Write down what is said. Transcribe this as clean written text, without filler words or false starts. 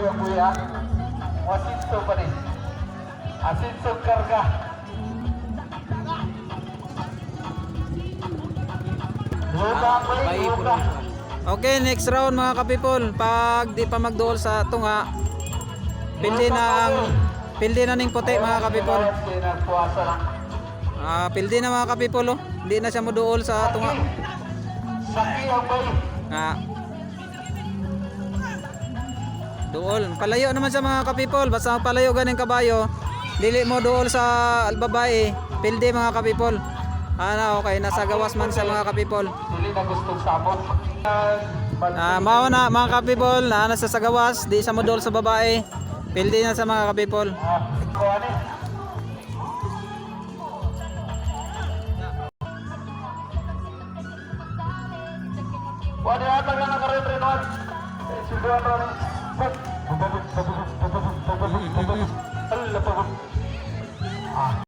kuya kuya. Wasinso pa rin. Asinso karga. Lupa pa rin, lupa. Okay, next round mga kapipol. Pag di pa magduol sa tunga, pildi na ning puti mga kapipol. Nagpuasa lang. Pildi na mga kapipol oh. Hindi na siya moduol sa tunga. Saki ang bay. Duol. Palayo naman sa mga kapipol. Basta palayo ganing kabayo. Dili mo duol sa babae. Pildi mga kapipol. Okay, nasa gawas man sa mga kapipol. Dili na gustong sabot. Mao na mga kapipol na nasa sa gawas, di sa modol sa babae. Pildi na sa mga kapipol. Kuani. Kuani ata ka nakareprenon. Subuhan ron. Allah,